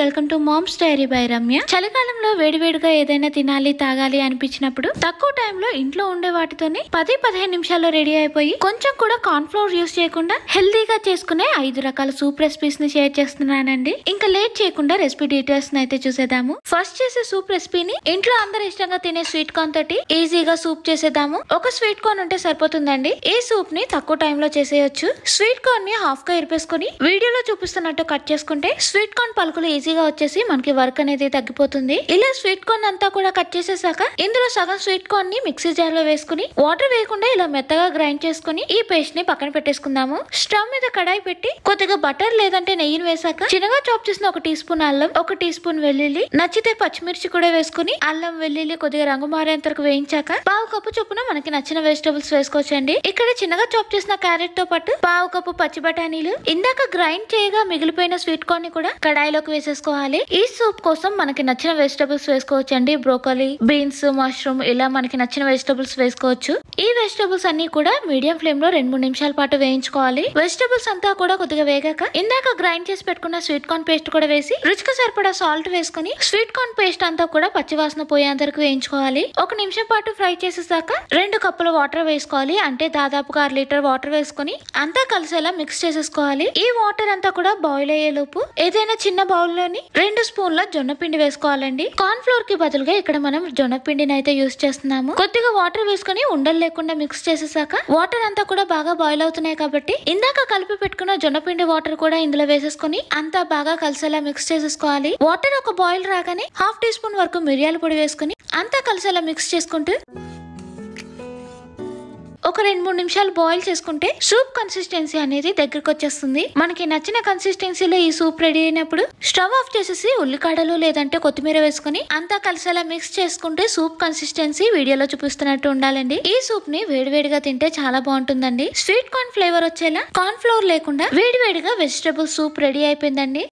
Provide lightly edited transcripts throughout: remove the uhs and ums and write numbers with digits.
Welcome to mom's diary by Ramya. చలికాలంలో వేడివేడిగా ఏదైనా తినాలి తాగాలి అనిపించినప్పుడు తక్కువ టైంలో ఇంట్లో ఉండే వాటితోనే 10-15 నిమిషాల్లో రెడీ అయిపోయి కొంచెం కూడా కార్న్ ఫ్లోర్ యూస్ చేయకుండా హెల్దీగా చేసుకునే 5 రకాల సూప్ రెసిపీస్ ని షేర్ చేస్తున్నానండి. ఇంకా లేట్ చేయకుండా రెసిపీ డీటెయిల్స్ అయితే చూసేద్దాము. ఫస్ట్ చేసే సూప్ రెసిపీని ఇంట్లో అందరు ఇష్టంగా తినే స్వీట్ కార్న్ తోటి ఈజీగా సూప్ చేసేద్దాము. ఒక స్వీట్ కార్న్ ఉంటే సరిపోతుందండి. ఈ సూప్ ని తక్కువ టైంలో చేసేయచ్చు. స్వీట్ కార్న్ ని హాఫ్ గా ఇరిపేసుకుని వీడియోలో చూపిస్తున్నట్టు కట్ చేసుకుంటే స్వీట్ కార్న్ పలుకులు ఈజీగా వచ్చేసి మనకి వర్క్ అనేది తగ్గిపోతుంది. ఇలా స్వీట్ కార్న్ అంతా కూడా కట్ చేసేసాక ఇందులో సగం స్వీట్ కార్న్ ని మిక్సీ జార్ లో వేసుకుని వాటర్ వేయకుండా ఇలా మెత్తగా గ్రైండ్ చేసుకుని ఈ పేస్ట్ ని పక్కన పెట్టేసుకుందాము. స్టవ్ మీద కడాయి పెట్టి కొద్దిగా బటర్ లేదంటే నెయ్యిని వేసాక చిన్నగా చాప్ చేసిన 1 టీ స్పూన్ అల్లం, 1 టీ స్పూన్ వెల్లుల్లి, నచ్చితే పచ్చిమిర్చి కూడా వేసుకుని అల్లం వెల్లుల్లి కొద్దిగా రంగు మారేంత వరకు వేయించాక 1/2 కప్పు చొప్పున మనకి నచ్చిన వెజిటబుల్స్ వేసుకోవచ్చండి. ఇక్కడ చిన్నగా చాప్ చేసిన క్యారెట్ తో పాటు 1/2 కప్పు పచ్చి బఠానీలు, ఇందాక గ్రైండ్ చేయగా మిగిలిపోయిన స్వీట్ కార్న్ ని కూడా కడాయిలోకి వేసేసుకోవాలి. ఈ సూప్ కోసం మనకి నచ్చిన వెజిటబుల్స్ వేసుకోవచ్చండి. బ్రోకలీ, బీన్స్, మష్రూమ్ ఇలా మనకి నచ్చిన వెజిటబుల్స్ వేసుకోవచ్చు. ఈ వెజిటబుల్స్ అన్ని కూడా మీడియం ఫ్లేమ్ లో 2-3 నిమిషాల పాటు వేయించుకోవాలి. వెజిటబుల్స్ అంతా కూడా కొద్దిగా వేగాక ఇందాక గ్రైండ్ చేసి పెట్టుకున్న స్వీట్ కార్న్ పేస్ట్ కూడా వేసి రుచికి సరిపడా సాల్ట్ వేసుకుని స్వీట్ కార్న్ పేస్ట్ అంతా కూడా పచ్చివాసన పోయేంత వరకు వేయించుకోవాలి. 1 నిమిషం పాటు ఫ్రై చేసేసాక 2 కప్పుల వాటర్ వేసుకోవాలి. అంటే దాదాపుగా 1/2 లీటర్ వాటర్ వేసుకుని అంతా కలిసేలా మిక్స్ చేసేసుకోవాలి. ఈ వాటర్ అంతా కూడా బాయిల్ అయ్యే లోపు ఏదైనా చిన్న బౌల్ లోని 2 స్పూన్ల జొన్న పిండి వేసుకోవాలండి. కార్న్ ఫ్లోర్ కి బదులుగా ఇక్కడ మనం జొన్న పిండిని అయితే యూస్ చేస్తున్నాము. కొద్దిగా వాటర్ వేసుకుని ఉండలు లేకుండా మిక్స్ చేసేసాక వాటర్ అంతా కూడా బాగా బాయిల్ అవుతున్నాయి కాబట్టి ఇందాక కలిపి పెట్టుకున్న జొన్న పిండి వాటర్ కూడా ఇందులో వేసేసుకుని అంతా బాగా కలిసేలా మిక్స్ చేసేసుకోవాలి. వాటర్ ఒక బాయిల్ రాగానే 1/2 టీ స్పూన్ వరకు మిరియాల పొడి వేసుకుని అంతా కలిసేలా మిక్స్ చేసుకుంటూ ఒక 2-3 నిమిషాలు బాయిల్ చేసుకుంటే సూప్ కన్సిస్టెన్సీ అనేది దగ్గరకు వచ్చేస్తుంది. మనకి నచ్చిన కన్సిస్టెన్సీలో ఈ సూప్ రెడీ అయినప్పుడు స్టవ్ ఆఫ్ చేసేసి ఉల్లికాడలు లేదంటే కొత్తిమీర వేసుకుని అంతా కలిసేలా మిక్స్ చేసుకుంటే సూప్ కన్సిస్టెన్సీ వీడియోలో చూపిస్తున్నట్టు ఉండాలండి. ఈ సూప్ ని వేడివేడిగా తింటే చాలా బాగుంటుందండి. స్వీట్ కార్న్ ఫ్లేవర్ వచ్చేలా కార్న్ ఫ్లోర్ లేకుండా వేడివేడిగా వెజిటబుల్ సూప్ రెడీ అయిపోయిందండి.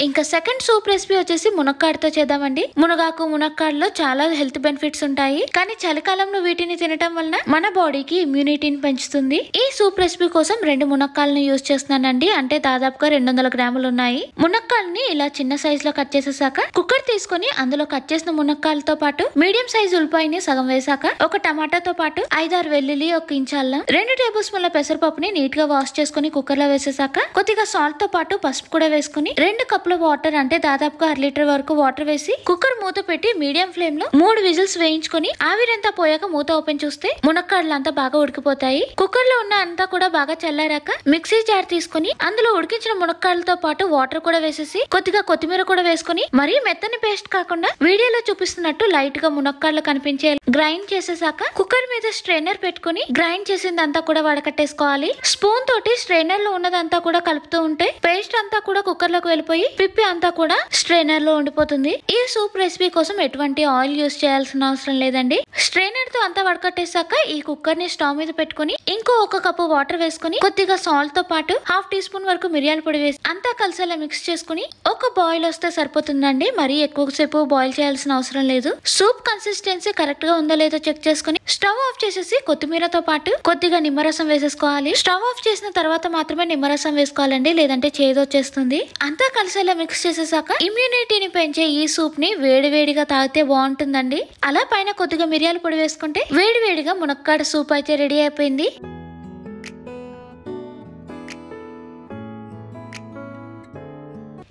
ఇంకా సెకండ్ సూప్ రెసిపీ వచ్చేసి మునక్కాడతో చేద్దామండి. మునగాకు, మునక్కాడలో చాలా హెల్త్ బెనిఫిట్స్ ఉంటాయి. కానీ చలికాలంలో వీటిని తినటం వలన మన బాడీకి ఇమ్యూనిటీని పెంచుతుంది. ఈ సూప్ రెసిపీ కోసం 2 మునక్కాలని యూజ్ చేస్తున్నానండి. అంటే దాదాపుగా 200 గ్రాములు ఉన్నాయి. మునక్కాలని ఇలా చిన్న సైజ్ లో కట్ చేసేసాక కుక్కర్ తీసుకుని అందులో కట్ చేసిన మునక్కాలతో పాటు మీడియం సైజ్ ఉల్లిపాయని సగం వేసాక 1 టమాటాతో పాటు 5-6 వెల్లుల్లి, 1 ఇంచ్ అల్లం, 2 టేబుల్ స్పూన్ల పెసరపప్పుని నీట్ గా వాష్ చేసుకుని కుక్కర్ లో వేసేసాక కొద్దిగా సాల్ట్ తో పాటు పసుపు కూడా వేసుకుని 2 కప్పుల వాటర్ అంటే దాదాపుగా 1/2 లీటర్ వరకు వాటర్ వేసి కుక్కర్ మూత పెట్టి మీడియం ఫ్లేమ్ లో 3 విజిల్స్ వేయించుకొని ఆవిరంతా పోయాక మూత ఓపెన్ చూస్తే మునక్కాడలు అంతా బాగా ఉడికిపోతాయి. కుక్కర్ లో ఉన్న అంతా కూడా బాగా చల్లారాక మిక్సీ జార్ తీసుకుని అందులో ఉడికించిన మునక్కాడలతో పాటు వాటర్ కూడా వేసేసి కొద్దిగా కొత్తిమీర కూడా వేసుకుని మరీ మెత్తని పేస్ట్ కాకుండా వీడియోలో చూపిస్తున్నట్టు లైట్ గా మునక్కాడలు కనిపించే గ్రైండ్ చేసేసాక కుక్కర్ మీద స్ట్రైనర్ పెట్టుకుని గ్రైండ్ చేసిందంతా కూడా వడకట్టేసుకోవాలి. స్పూన్ తోటి స్ట్రైనర్ లో ఉన్నదంతా కూడా కలుపుతూ ఉంటే పేస్ట్ అంతా కూడా కుక్కర్ లోకి వెళ్ళిపోయి పిప్పి అంతా కూడా స్ట్రైనర్ లో ఉండిపోతుంది. ఈ సూప్ రెసిపీ కోసం ఎటువంటి ఆయిల్ యూస్ చేయాల్సిన అవసరం లేదండి. స్ట్రైనర్ తో అంతా వడకట్టేసాక ఈ కుక్కర్ ని స్టవ్ మీద పెట్టుకుని ఇంకో 1 కప్పు వాటర్ వేసుకుని కొద్దిగా సాల్ట్ తో పాటు 1/2 టీ స్పూన్ వరకు మిరియాల పొడి వేసి అంతా కలిసేలా మిక్స్ చేసుకుని ఒక బాయిల్ వస్తే సరిపోతుందండి. మరీ ఎక్కువసేపు బాయిల్ చేయాల్సిన అవసరం లేదు. సూప్ కన్సిస్టెన్సీ కరెక్ట్ గా ఉందో లేదో చెక్ చేసుకుని స్టవ్ ఆఫ్ చేసేసి కొత్తిమీరతో పాటు కొద్దిగా నిమ్మరసం వేసేసుకోవాలి. స్టవ్ ఆఫ్ చేసిన తర్వాత మాత్రమే నిమ్మరసం వేసుకోవాలండి, లేదంటే చేదు వచ్చేస్తుంది. అంతా కలిసేలా మిక్స్ చేసేసాక ఇమ్యూనిటీని పెంచే ఈ సూప్ ని వేడివేడిగా తాగితే బాగుంటుందండి. అలా పైన కొద్దిగా మిరియాల పొడి వేసుకుంటే వేడివేడిగా మునక్కాడ సూప్ అయితే రెడీ అయిపోయింది.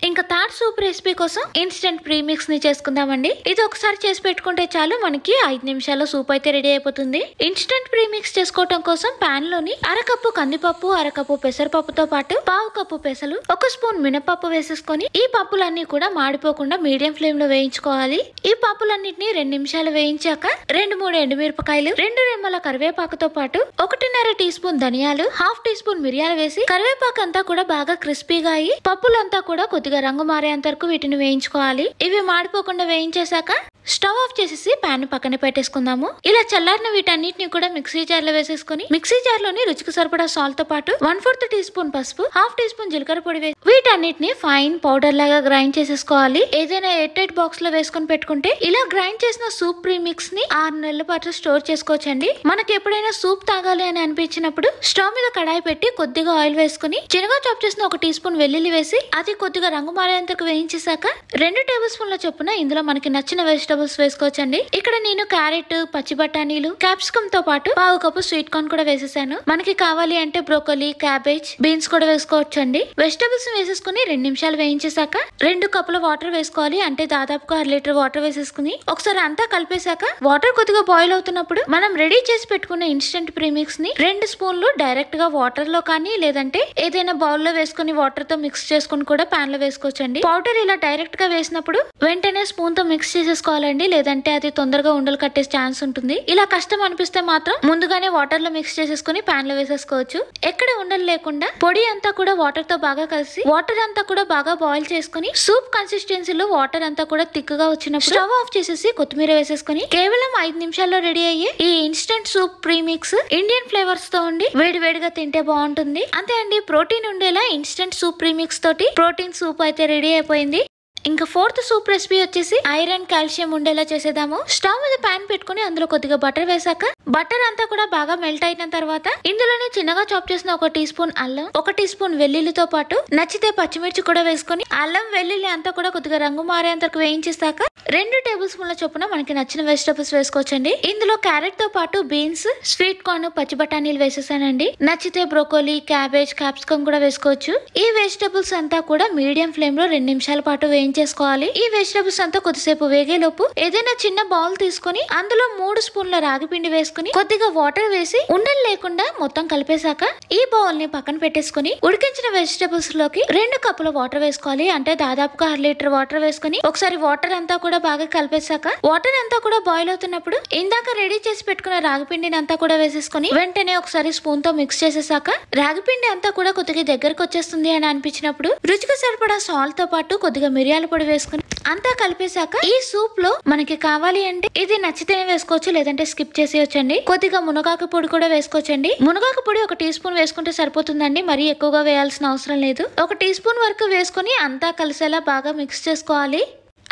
ఇంకా థర్డ్ సూప్ రెసిపీ కోసం ఇన్స్టెంట్ ప్రీమిక్స్ ని చేసుకుందామండి. ఇది ఒకసారి చేసి పెట్టుకుంటే చాలు, మనకి 5 నిమిషాల్లో సూప్ అయితే రెడీ అయిపోతుంది. ఇన్స్టెంట్ ప్రీమిక్స్ చేసుకోవడం కోసం పాన్ లోని 1/2 కప్పు కందిపప్పు, 1/2 కప్పు పెసరపప్పుతో పాటు 1/2 కప్పు పెసలు, 1 స్పూన్ మినపప్పు వేసేసుకొని ఈ పప్పులన్నీ కూడా మాడిపోకుండా మీడియం ఫ్లేమ్ లో వేయించుకోవాలి. ఈ పప్పులన్నిటిని 2 నిమిషాలు వేయించాక 2-3 ఎండుమిరపకాయలు, 2 రెమ్మల కరివేపాకుతో పాటు 1.5 టీ స్పూన్ ధనియాలు, 1/2 టీ స్పూన్ మిరియాలు వేసి కరివేపాకు అంతా కూడా బాగా క్రిస్పీగా అయ్యి పప్పులంతా కూడా కొద్దిగా రంగు మారేంత వరకు వీటిని వేయించుకోవాలి. ఇవి మాడిపోకుండా వేయించేసాక స్టవ్ ఆఫ్ చేసేసి పాన్ పక్కన పెట్టేసుకుందాము. ఇలా చల్లారిన వీటన్నిటిని కూడా మిక్సీ జార్ లో వేసేసుకుని మిక్సీ జార్ లోని రుచికి సరిపడా సాల్ట్ తో పాటు 1/4 టీ స్పూన్ పసుపు, 1/2 టీ స్పూన్ జీలకర్ర పొడి వేసి వీటన్నిటిని ఫైన్ పౌడర్ లాగా గ్రైండ్ చేసేసుకోవాలి. ఏదైనా ఎయిర్ టైట్ బాక్స్ లో వేసుకుని పెట్టుకుంటే ఇలా గ్రైండ్ చేసిన సూప్ ప్రీమిక్స్ ని 6 నెలల పాటు స్టోర్ చేసుకోవచ్చండి. మనకి ఎప్పుడైనా సూప్ తాగాలి అని అనిపించినప్పుడు స్టవ్ మీద కడాయి పెట్టి కొద్దిగా ఆయిల్ వేసుకుని చిన్నగా చాప్ చేసిన 1 టీ స్పూన్ వెల్లుల్లి వేసి అది కొద్దిగా రంగు మారేంతకు వేయించేసాక 2 టేబుల్ స్పూన్ల చొప్పున ఇందులో మనకి నచ్చిన వెజిటబుల్స్ వేసుకోవచ్చండి. ఇక్కడ నేను క్యారెట్, పచ్చి బఠానీలు, క్యాప్సికమ్ తో పాటు 1/2 కప్పు స్వీట్ కార్న్ కూడా వేసేసాను. మనకి కావాలి అంటే బ్రోకలీ, క్యాబేజ్, బీన్స్ కూడా వేసుకోవచ్చండి. వెజిటబుల్స్ వేసేసుకుని 2 నిమిషాలు వేయించేసాక 2 కప్పుల వాటర్ వేసుకోవాలి. అంటే దాదాపుగా 1/2 లీటర్ వాటర్ వేసేసుకుని ఒకసారి అంతా కలిపేశాక వాటర్ కొద్దిగా బాయిల్ అవుతున్నప్పుడు మనం రెడీ చేసి పెట్టుకున్న ఇన్స్టెంట్ ప్రీమిక్స్ ని 2 స్పూన్లు డైరెక్ట్ గా వాటర్ లో కానీ లేదంటే ఏదైనా బౌల్ లో వేసుకుని వాటర్ తో మిక్స్ చేసుకుని కూడా పాన్ లో వేసుకోవచ్చండి. పౌడర్ ఇలా డైరెక్ట్ గా వేసినప్పుడు వెంటనే స్పూన్ తో మిక్స్ చేసేసుకోవాలండి, లేదంటే అది తొందరగా ఉండలు కట్టే ఛాన్స్ ఉంటుంది. ఇలా కష్టం అనిపిస్తే మాత్రం ముందుగానే వాటర్ లో మిక్స్ చేసేసుకుని పాన్ లో వేసేసుకోవచ్చు. ఎక్కడ ఉండలు లేకుండా పొడి అంతా కూడా వాటర్ తో బాగా కలిసి వాటర్ అంతా కూడా బాగా బాయిల్ చేసుకుని సూప్ కన్సిస్టెన్సీలో వాటర్ అంతా కూడా థిక్ గా వచ్చినప్పుడు స్టవ్ ఆఫ్ చేసేసి కొత్తిమీర వేసేసుకుని కేవలం 5 నిమిషాల్లో రెడీ అయ్యే ఈ instant soup premix Indian flavours తో ఉండి వేడి వేడిగా తింటే బాగుంటుంది. అంతే అండి, ప్రోటీన్ ఉండేలా ఇన్స్టెంట్ సూప్ ప్రీమిక్స్ తోటి ప్రోటీన్ సూప్ అయితే రెడీ అయిపోయింది. ఇంకా 4th సూప్ రెసిపీ వచ్చేసి ఐరన్, కాల్షియం ఉండేలా చేసేదాము. స్టవ్ మీద పాన్ పెట్టుకుని అందులో కొద్దిగా బటర్ వేసాక బటర్ అంతా కూడా బాగా మెల్ట్ అయిన తర్వాత ఇందులోనే చిన్నగా చాప్ చేసిన 1 టీ స్పూన్ అల్లం, 1 టీ స్పూన్ వెల్లుల్లితో పాటు నచ్చితే పచ్చిమిర్చి కూడా వేసుకుని అల్లం, వెల్లుల్లి అంతా కూడా కొద్దిగా రంగు మారేంతకు వేయించేసాక 2 టేబుల్ స్పూన్ల చొప్పున మనకి నచ్చిన వెజిటబుల్స్ వేసుకోవచ్చండి. ఇందులో క్యారెట్ తో పాటు బీన్స్, స్వీట్ కార్న్, పచ్చి బఠానీలు వేసేసానండి. నచ్చితే బ్రోకోలీ, క్యాబేజ్, క్యాప్సికమ్ కూడా వేసుకోవచ్చు. ఈ వెజిటబుల్స్ అంతా కూడా మీడియం ఫ్లేమ్ లో 2 నిమిషాల పాటు వేయించేసుకోవాలి. ఈ వెజిటబుల్స్ అంతా కొద్దిసేపు వేగేలోపు ఏదైనా చిన్న బౌల్ తీసుకుని అందులో 3 స్పూన్ల రాగి పిండి వేసుకుని కొద్దిగా వాటర్ వేసి ఉండలు లేకుండా మొత్తం కలిపేశాక ఈ బౌల్ ని పక్కన పెట్టేసుకుని ఉడికించిన వెజిటబుల్స్ లోకి 2 కప్పుల వాటర్ వేసుకోవాలి. అంటే దాదాపుగా 1/2 లీటర్ వాటర్ వేసుకుని ఒకసారి వాటర్ అంతా కూడా బాగా కలిపేశాక వాటర్ అంతా కూడా బాయిల్ అవుతున్నప్పుడు ఇందాక రెడీ చేసి పెట్టుకున్న రాగి పిండిని అంతా కూడా వేసేసుకుని వెంటనే ఒకసారి స్పూన్ తో మిక్స్ చేసేసాక రాగి పిండి అంతా కూడా కొద్దిగా దగ్గరకు వచ్చేస్తుంది అని అనిపించినప్పుడు రుచికి సరిపడా సాల్ట్ తో పాటు కొద్దిగా మిరియాల పొడి వేసుకుని అంతా కలిపేశాక ఈ సూప్ లో మనకి కావాలి అంటే ఇది నచ్చితేనే వేసుకోవచ్చు, లేదంటే స్కిప్ చేసేయొచ్చండి. కొద్దిగా మునగాకు పొడి కూడా వేసుకోవచ్చండి. మునగాకు పొడి 1 టీ స్పూన్ వేసుకుంటే సరిపోతుందండి, మరీ ఎక్కువగా వేయాల్సిన అవసరం లేదు. 1 టీ స్పూన్ వరకు వేసుకుని అంతా కలిసేలా బాగా మిక్స్ చేసుకోవాలి.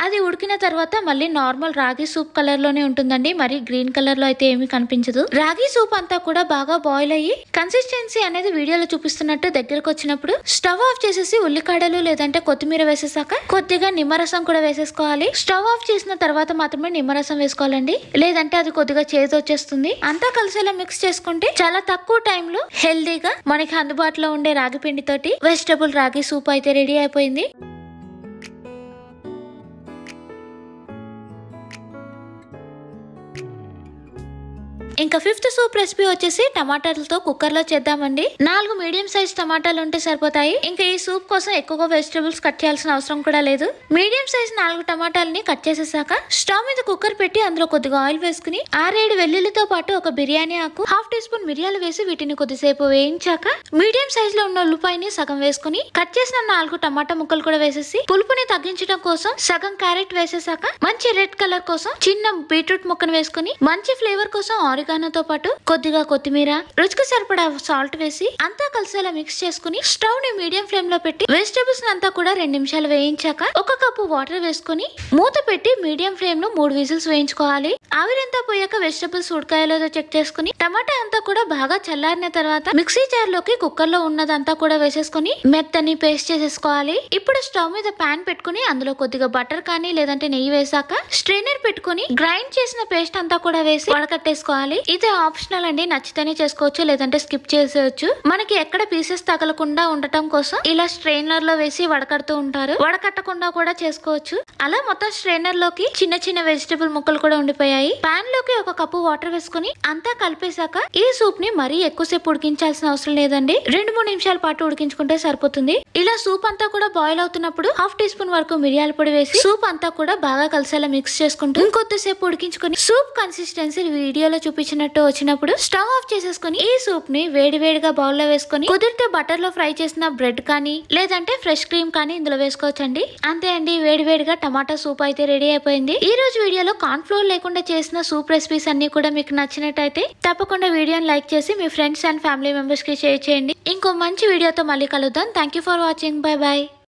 అది ఉడికిన తర్వాత మళ్ళీ నార్మల్ రాగి సూప్ కలర్ లోనే ఉంటుందండి, మరి గ్రీన్ కలర్ లో అయితే ఏమీ కనిపించదు. రాగి సూప్ అంతా కూడా బాగా బాయిల్ అయ్యి కన్సిస్టెన్సీ అనేది వీడియోలో చూపిస్తున్నట్టు దగ్గరకు వచ్చినప్పుడు స్టవ్ ఆఫ్ చేసేసి ఉల్లికాడలు లేదంటే కొత్తిమీర వేసేసాక కొద్దిగా నిమ్మరసం కూడా వేసేసుకోవాలి. స్టవ్ ఆఫ్ చేసిన తర్వాత మాత్రమే నిమ్మరసం వేసుకోవాలండి, లేదంటే అది కొద్దిగా చేదు వచ్చేస్తుంది. అంతా కలిసేలా మిక్స్ చేసుకుంటే చాలా తక్కువ టైంలో హెల్దీగా మనకి అందుబాటులో ఉండే రాగి పిండి తోటి వెజిటబుల్ రాగి సూప్ అయితే రెడీ అయిపోయింది. ఇంకా 5th సూప్ రెసిపీ వచ్చేసి టమాటాలతో కుక్కర్ లో చేద్దామండి. 4 మీడియం సైజ్ టమాటాలు ఉంటే సరిపోతాయి. ఇంకా ఈ సూప్ కోసం ఎక్కువగా వెజిటబుల్స్ కట్ చేయాల్సిన అవసరం కూడా లేదు. మీడియం సైజ్ 4 టమాటాలని కట్ చేసేసాక స్టవ్ మీద కుక్కర్ పెట్టి అందులో కొద్దిగా ఆయిల్ వేసుకుని 6-7 వెల్లుల్లితో పాటు ఒక బిర్యానీ ఆకు, 1/2 టీ స్పూన్ మిరియాలు వేసి వీటిని కొద్దిసేపు వేయించాక మీడియం సైజ్ లో ఉన్న ఉల్లిపాయని సగం వేసుకుని కట్ చేసిన 4 టమాటా ముక్కలు కూడా వేసేసి పులుపుని తగ్గించడం కోసం సగం క్యారెట్ వేసేసాక మంచి రెడ్ కలర్ కోసం చిన్న బీట్రూట్ ముక్కను వేసుకుని మంచి ఫ్లేవర్ కోసం తో పాటు కొద్దిగా కొత్తిమీర, రుచికి సరిపడా సాల్ట్ వేసి అంతా కలిసేలా మిక్స్ చేసుకుని స్టవ్ ని మీడియం ఫ్లేమ్ లో పెట్టి వెజిటబుల్స్ అంతా కూడా 2 నిమిషాలు వేయించాక 1 కప్పు వాటర్ వేసుకుని మూత పెట్టి మీడియం ఫ్లేమ్ లో 3 విజిల్స్ వేయించుకోవాలి. ఆవిరంతా పోయాక వెజిటబుల్స్ ఉడకాయలో చెక్ చేసుకుని టమాటా అంతా కూడా బాగా చల్లారిన తర్వాత మిక్సీ జార్ లోకి కుక్కర్ లో ఉన్నదంతా కూడా వేసేసుకుని మెత్తని పేస్ట్ చేసేసుకోవాలి. ఇప్పుడు స్టవ్ మీద పాన్ పెట్టుకుని అందులో కొద్దిగా బటర్ కానీ లేదంటే నెయ్యి వేసాక స్ట్రైనర్ పెట్టుకుని గ్రైండ్ చేసిన పేస్ట్ అంతా కూడా వేసి వడకట్టేసుకోవాలి. ఇది ఆప్షనల్ అండి, నచ్చితేనే చేసుకోవచ్చు లేదంటే స్కిప్ చేసేయచ్చు. మనకి ఎక్కడ పీసెస్ తగలకుండా ఉండటం కోసం ఇలా స్ట్రైనర్ లో వేసి వడకడుతూ ఉంటారు, వడకట్టకుండా కూడా చేసుకోవచ్చు. అలా మొత్తం స్ట్రైనర్ లోకి చిన్న చిన్న వెజిటబుల్ ముక్కలు కూడా ఉండిపోయాయి. పాన్ లోకి 1 కప్పు వాటర్ వేసుకుని అంతా కలిపేశాక ఈ సూప్ ని మరీ ఎక్కువసేపు ఉడికించాల్సిన అవసరం లేదండి, 2-3 నిమిషాల పాటు ఉడికించుకుంటే సరిపోతుంది. ఇలా సూప్ అంతా కూడా బాయిల్ అవుతున్నప్పుడు 1/2 టీ స్పూన్ వరకు మిరియాల పొడి వేసి సూప్ అంతా కూడా బాగా కలిసేలా మిక్స్ చేసుకుంటూ ఇంకొద్దిసేపు ఉడికించుకుని సూప్ కన్సిస్టెన్సీ వీడియోలో చూపించిన అనిపించినట్టు వచ్చినప్పుడు స్టవ్ ఆఫ్ చేసేసుకుని ఈ సూప్ ని వేడివేడిగా బౌల్ లో వేసుకుని కుదిరితే బటర్ లో ఫ్రై చేసిన బ్రెడ్ కానీ లేదంటే ఫ్రెష్ క్రీమ్ కానీ ఇందులో వేసుకోవచ్చండి. అంతే అండి, వేడివేడిగా టమాటా సూప్ అయితే రెడీ అయిపోయింది. ఈ రోజు వీడియోలో కార్న్ ఫ్లోర్ లేకుండా చేసిన సూప్ రెసిపీస్ అన్ని కూడా మీకు నచ్చినట్టయితే తప్పకుండా వీడియోని లైక్ చేసి మీ ఫ్రెండ్స్ అండ్ ఫ్యామిలీ మెంబర్స్ కి షేర్ చేయండి. ఇంకో మంచి వీడియోతో మళ్ళీ కలుద్దాం. Thank you for watching. Bye bye.